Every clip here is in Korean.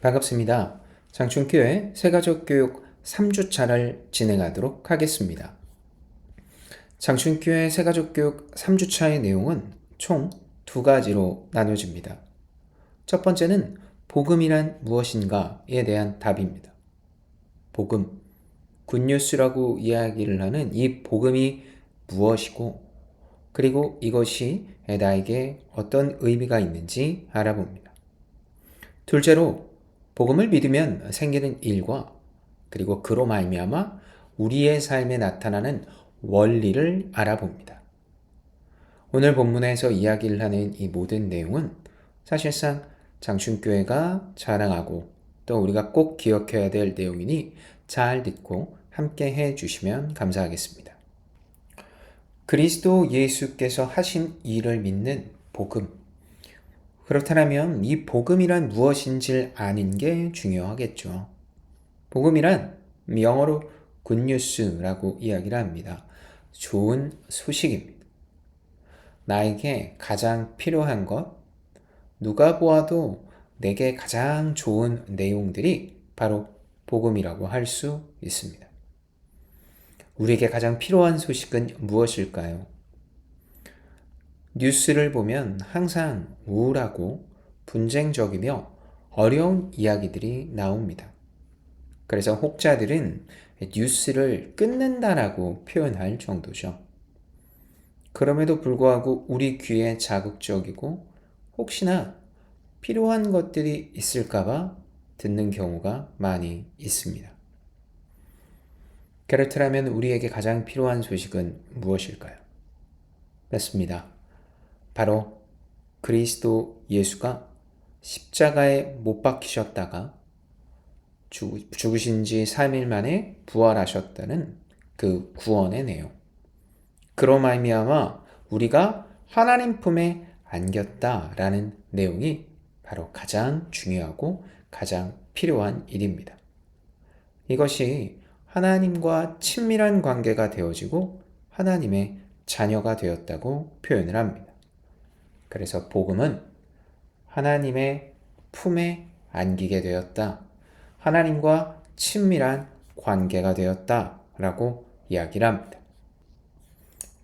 반갑습니다. 장충교회 새가족교육 3주차를 진행하도록 하겠습니다. 장충교회 새가족교육 3주차의 내용은 총 2가지로 나눠집니다. 첫 번째는 복음이란 무엇인가에 대한 답입니다. 복음, 굿뉴스라고 이야기를 하는 이 복음이 무엇이고, 그리고 이것이 나에게 어떤 의미가 있는지 알아봅니다. 둘째로 복음을 믿으면 생기는 일과 그리고 그로 말미암아 우리의 삶에 나타나는 원리를 알아봅니다. 오늘 본문에서 이야기를 하는 이 모든 내용은 사실상 장충교회가 자랑하고 또 우리가 꼭 기억해야 될 내용이니 잘 듣고 함께 해주시면 감사하겠습니다. 그리스도 예수께서 하신 일을 믿는 복음. 그렇다면 이 복음이란 무엇인지를 아는 게 중요하겠죠. 복음이란 영어로 굿뉴스라고 이야기를 합니다. 좋은 소식입니다. 나에게 가장 필요한 것, 누가 보아도 내게 가장 좋은 내용들이 바로 복음이라고 할 수 있습니다. 우리에게 가장 필요한 소식은 무엇일까요? 뉴스를 보면 항상 우울하고 분쟁적이며 어려운 이야기들이 나옵니다. 그래서 혹자들은 뉴스를 끊는다라고 표현할 정도죠. 그럼에도 불구하고 우리 귀에 자극적이고 혹시나 필요한 것들이 있을까봐 듣는 경우가 많이 있습니다. 그렇다면 우리에게 가장 필요한 소식은 무엇일까요? 맞습니다. 바로 그리스도 예수가 십자가에 못 박히셨다가 죽으신 지 3일 만에 부활하셨다는 그 구원의 내용. 그로 말미암아 우리가 하나님 품에 안겼다라는 내용이 바로 가장 중요하고 가장 필요한 일입니다. 이것이 하나님과 친밀한 관계가 되어지고 하나님의 자녀가 되었다고 표현을 합니다. 그래서 복음은 하나님의 품에 안기게 되었다. 하나님과 친밀한 관계가 되었다라고 이야기를 합니다.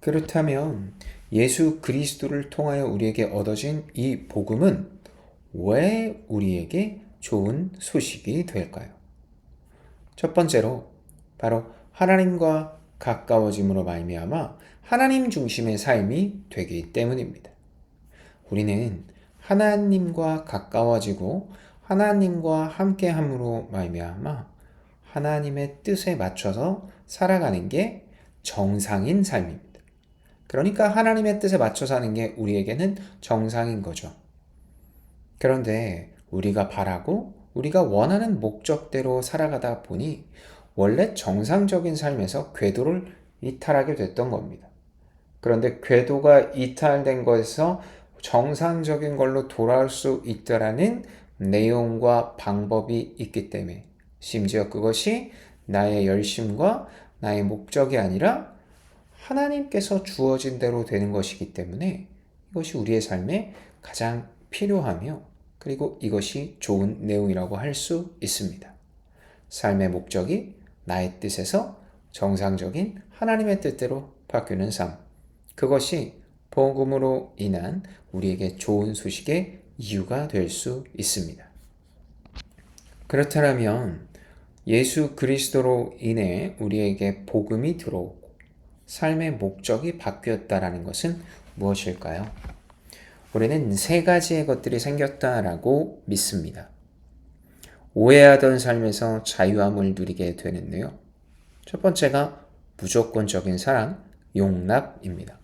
그렇다면 예수 그리스도를 통하여 우리에게 얻어진 이 복음은 왜 우리에게 좋은 소식이 될까요? 첫 번째로 바로 하나님과 가까워짐으로 말미암아 하나님 중심의 삶이 되기 때문입니다. 우리는 하나님과 가까워지고 하나님과 함께함으로 말미암아 하나님의 뜻에 맞춰서 살아가는 게 정상인 삶입니다. 그러니까 하나님의 뜻에 맞춰 사는 게 우리에게는 정상인 거죠. 그런데 우리가 바라고 우리가 원하는 목적대로 살아가다 보니 원래 정상적인 삶에서 궤도를 이탈하게 됐던 겁니다. 그런데 궤도가 이탈된 것에서 정상적인 걸로 돌아올 수 있다라는 내용과 방법이 있기 때문에 심지어 그것이 나의 열심과 나의 목적이 아니라 하나님께서 주어진 대로 되는 것이기 때문에 이것이 우리의 삶에 가장 필요하며 그리고 이것이 좋은 내용이라고 할 수 있습니다. 삶의 목적이 나의 뜻에서 정상적인 하나님의 뜻대로 바뀌는 삶. 그것이 복음으로 인한 우리에게 좋은 소식의 이유가 될 수 있습니다. 그렇다면 예수 그리스도로 인해 우리에게 복음이 들어오고 삶의 목적이 바뀌었다라는 것은 무엇일까요? 우리는 3가지의 것들이 생겼다라고 믿습니다. 오해하던 삶에서 자유함을 누리게 되는데요. 첫 번째가 무조건적인 사랑, 용납입니다.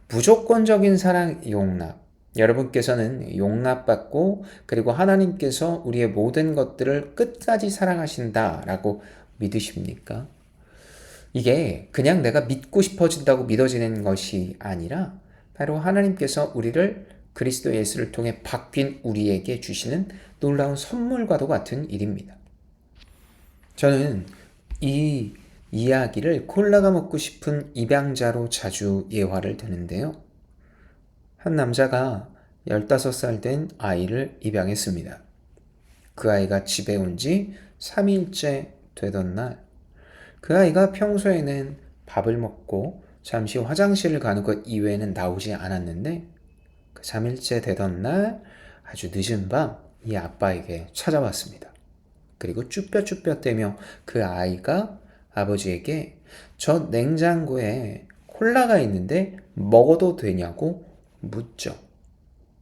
무조건적인 사랑, 용납. 여러분께서는 용납받고 그리고 하나님께서 우리의 모든 것들을 끝까지 사랑하신다라고 믿으십니까? 이게 그냥 내가 믿고 싶어진다고 믿어지는 것이 아니라 바로 하나님께서 우리를 그리스도 예수를 통해 바뀐 우리에게 주시는 놀라운 선물과도 같은 일입니다. 저는 이 이야기를 콜라가 먹고 싶은 입양자로 자주 예화를 드는데요. 한 남자가 15살 된 아이를 입양했습니다. 그 아이가 집에 온 지 3일째 되던 날, 그 아이가 평소에는 밥을 먹고 잠시 화장실을 가는 것 이외에는 나오지 않았는데, 그 3일째 되던 날 아주 늦은 밤 이 아빠에게 찾아왔습니다. 그리고 쭈뼛쭈뼛대며 그 아이가 아버지에게 저 냉장고에 콜라가 있는데 먹어도 되냐고 묻죠.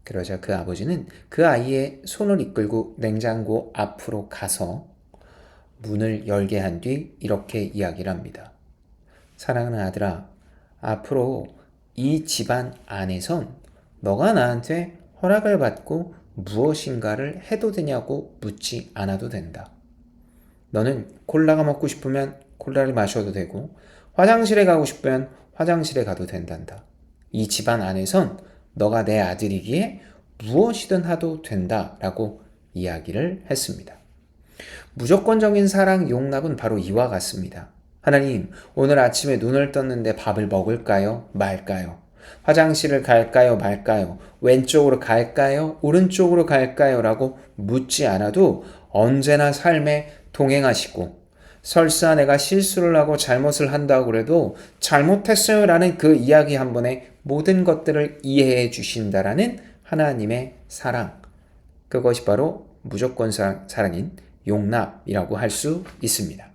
그러자 그 아버지는 그 아이의 손을 이끌고 냉장고 앞으로 가서 문을 열게 한 뒤 이렇게 이야기를 합니다. 사랑하는 아들아, 앞으로 이 집안 안에선 너가 나한테 허락을 받고 무엇인가를 해도 되냐고 묻지 않아도 된다. 너는 콜라가 먹고 싶으면 콜라를 마셔도 되고 화장실에 가고 싶으면 화장실에 가도 된단다. 이 집안 안에선 너가 내 아들이기에 무엇이든 하도 된다라고 이야기를 했습니다. 무조건적인 사랑 용납은 바로 이와 같습니다. 하나님, 오늘 아침에 눈을 떴는데 밥을 먹을까요? 말까요? 화장실을 갈까요? 말까요? 왼쪽으로 갈까요? 오른쪽으로 갈까요? 라고 묻지 않아도 언제나 삶에 동행하시고, 설사 내가 실수를 하고 잘못을 한다고 그래도 잘못했어요 라는 그 이야기 한 번에 모든 것들을 이해해 주신다라는 하나님의 사랑. 그것이 바로 무조건 사랑인 용납이라고 할 수 있습니다.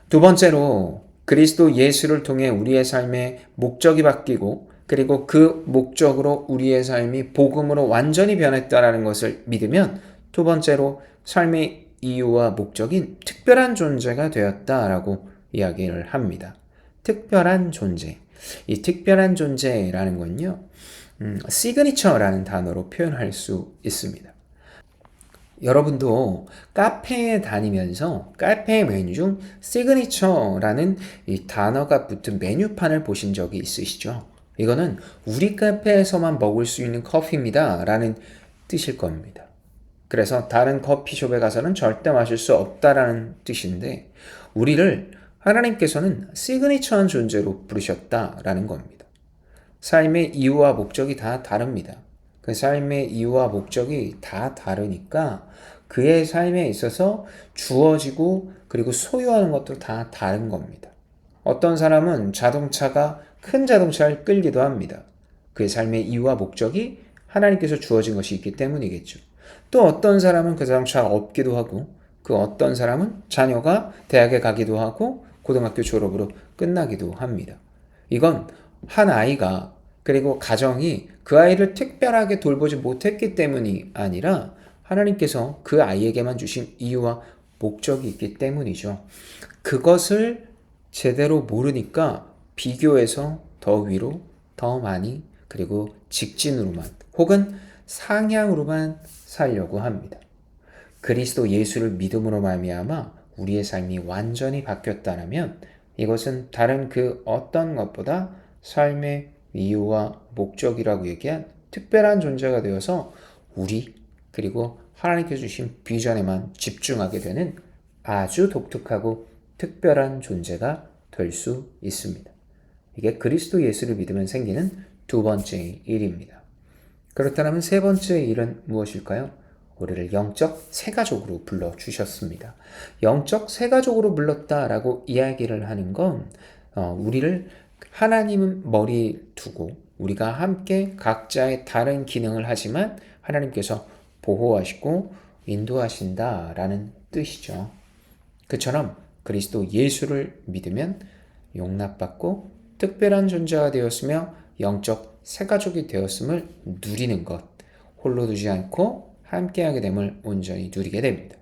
두 번째로 그리스도 예수를 통해 우리의 삶의 목적이 바뀌고 그리고 그 목적으로 우리의 삶이 복음으로 완전히 변했다라는 것을 믿으면 두 번째로 삶의 이유와 목적인 특별한 존재가 되었다라고 이야기를 합니다. 특별한 존재. 이 특별한 존재라는 건요, 시그니처라는 단어로 표현할 수 있습니다. 여러분도 카페에 다니면서 카페 메뉴 중 시그니처라는 이 단어가 붙은 메뉴판을 보신 적이 있으시죠? 이거는 우리 카페에서만 먹을 수 있는 커피입니다 라는 뜻일 겁니다. 그래서 다른 커피숍에 가서는 절대 마실 수 없다라는 뜻인데, 우리를 하나님께서는 시그니처한 존재로 부르셨다라는 겁니다. 삶의 이유와 목적이 다 다릅니다. 그 삶의 이유와 목적이 다 다르니까 그의 삶에 있어서 주어지고 그리고 소유하는 것도 다 다른 겁니다. 어떤 사람은 자동차가 큰 자동차를 끌기도 합니다. 그의 삶의 이유와 목적이 하나님께서 주어진 것이 있기 때문이겠죠. 또 어떤 사람은 그 자동차가 없기도 하고, 그 어떤 사람은 자녀가 대학에 가기도 하고 고등학교 졸업으로 끝나기도 합니다. 이건 한 아이가 그리고 가정이 그 아이를 특별하게 돌보지 못했기 때문이 아니라 하나님께서 그 아이에게만 주신 이유와 목적이 있기 때문이죠. 그것을 제대로 모르니까 비교해서 더 위로, 더 많이, 그리고 직진으로만 혹은 상향으로만 살려고 합니다. 그리스도 예수를 믿음으로 말미암아 우리의 삶이 완전히 바뀌었다면 이것은 다른 그 어떤 것보다 삶의 이유와 목적이라고 얘기한 특별한 존재가 되어서 우리 그리고 하나님께서 주신 비전에만 집중하게 되는 아주 독특하고 특별한 존재가 될 수 있습니다. 이게 그리스도 예수를 믿으면 생기는 두 번째 일입니다. 그렇다면 세 번째 일은 무엇일까요? 우리를 영적 새가족으로 불러주셨습니다. 영적 새가족으로 불렀다라고 이야기를 하는 건 우리를 하나님은 머리에 두고 우리가 함께 각자의 다른 기능을 하지만 하나님께서 보호하시고 인도하신다라는 뜻이죠. 그처럼 그리스도 예수를 믿으면 용납받고 특별한 존재가 되었으며 영적 새가족이 되었음을 누리는 것, 홀로 두지 않고 함께하게 됨을 온전히 누리게 됩니다.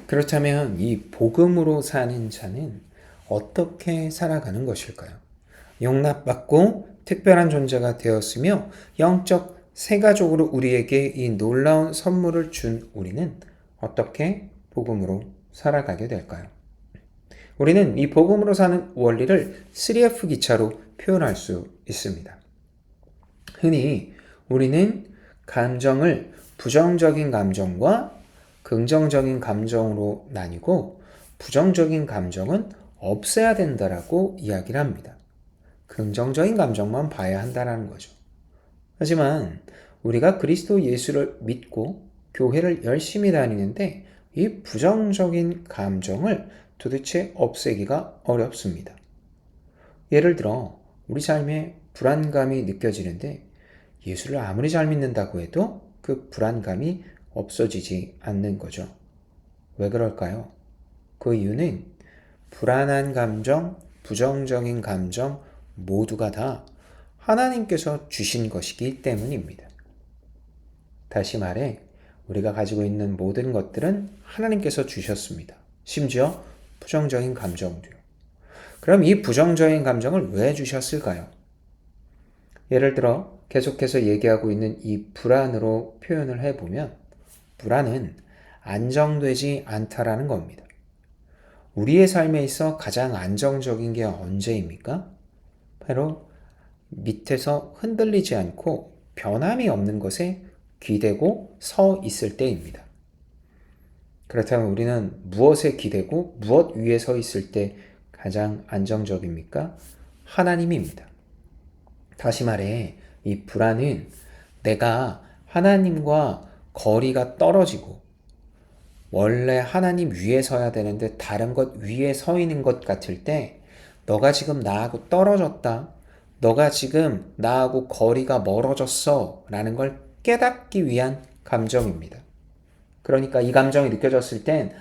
그렇다면 이 복음으로 사는 자는 어떻게 살아가는 것일까요? 용납받고 특별한 존재가 되었으며 영적 새가족으로 우리에게 이 놀라운 선물을 준 우리는 어떻게 복음으로 살아가게 될까요? 우리는 이 복음으로 사는 원리를 3F 기차로 표현할 수 있습니다. 흔히 우리는 감정을 부정적인 감정과 긍정적인 감정으로 나뉘고 부정적인 감정은 없애야 된다라고 이야기를 합니다. 긍정적인 감정만 봐야 한다는 거죠. 하지만 우리가 그리스도 예수를 믿고 교회를 열심히 다니는데 이 부정적인 감정을 도대체 없애기가 어렵습니다. 예를 들어 우리 삶에 불안감이 느껴지는데 예수를 아무리 잘 믿는다고 해도 그 불안감이 없어지지 않는 거죠. 왜 그럴까요? 그 이유는 불안한 감정, 부정적인 감정 모두가 다 하나님께서 주신 것이기 때문입니다. 다시 말해, 우리가 가지고 있는 모든 것들은 하나님께서 주셨습니다. 심지어 부정적인 감정도요. 그럼 이 부정적인 감정을 왜 주셨을까요? 예를 들어 계속해서 얘기하고 있는 이 불안으로 표현을 해보면 불안은 안정되지 않다라는 겁니다. 우리의 삶에 있어 가장 안정적인 게 언제입니까? 바로 밑에서 흔들리지 않고 변함이 없는 것에 기대고 서 있을 때입니다. 그렇다면 우리는 무엇에 기대고 무엇 위에 서 있을 때 가장 안정적입니까? 하나님입니다. 다시 말해, 이 불안은 내가 하나님과 거리가 떨어지고 원래 하나님 위에 서야 되는데 다른 것 위에 서 있는 것 같을 때 너가 지금 나하고 떨어졌다. 너가 지금 나하고 거리가 멀어졌어. 라는 걸 깨닫기 위한 감정입니다. 그러니까 이 감정이 느껴졌을 땐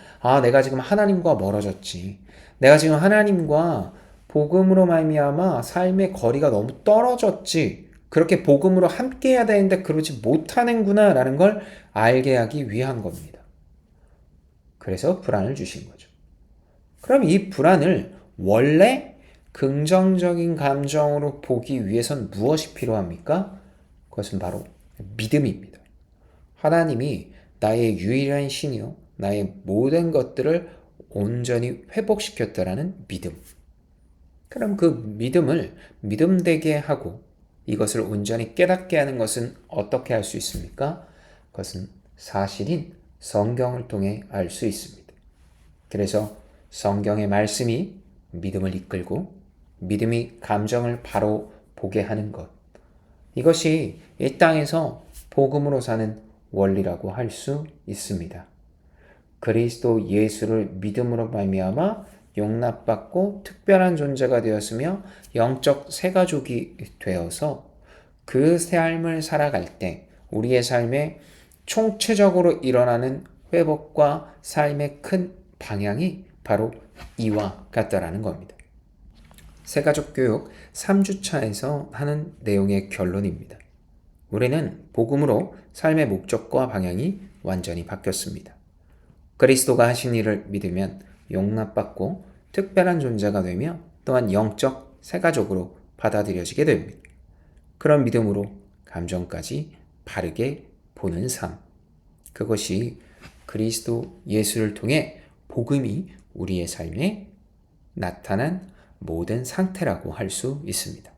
내가 지금 하나님과 멀어졌지. 내가 지금 하나님과 복음으로 말미암아 삶의 거리가 너무 떨어졌지. 그렇게 복음으로 함께 해야 되는데 그러지 못하는구나 라는 걸 알게 하기 위한 겁니다. 그래서 불안을 주신 거죠. 그럼 이 불안을 원래 긍정적인 감정으로 보기 위해선 무엇이 필요합니까? 그것은 바로 믿음입니다. 하나님이 나의 유일한 신이요, 나의 모든 것들을 온전히 회복시켰다라는 믿음. 그럼 그 믿음을 믿음되게 하고 이것을 온전히 깨닫게 하는 것은 어떻게 할 수 있습니까? 그것은 사실인 성경을 통해 알 수 있습니다. 그래서 성경의 말씀이 믿음을 이끌고 믿음이 감정을 바로 보게 하는 것. 이것이 이 땅에서 복음으로 사는 원리라고 할 수 있습니다. 그리스도 예수를 믿음으로 말미암아 용납받고 특별한 존재가 되었으며 영적 새가족이 되어서 그 삶을 살아갈 때 우리의 삶에 총체적으로 일어나는 회복과 삶의 큰 방향이 바로 이와 같다라는 겁니다. 새가족 교육 3주차에서 하는 내용의 결론입니다. 우리는 복음으로 삶의 목적과 방향이 완전히 바뀌었습니다. 그리스도가 하신 일을 믿으면 용납받고 특별한 존재가 되며 또한 영적 새가족으로 받아들여지게 됩니다. 그런 믿음으로 감정까지 바르게 보는 삶. 그것이 그리스도 예수를 통해 복음이 우리의 삶에 나타난 모든 상태라고 할 수 있습니다.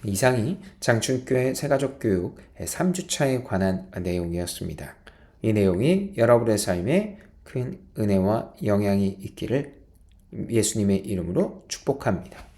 이상이 장춘교회 새가족 교육 3주차에 관한 내용이었습니다. 이 내용이 여러분의 삶에 큰 은혜와 영향이 있기를 예수님의 이름으로 축복합니다.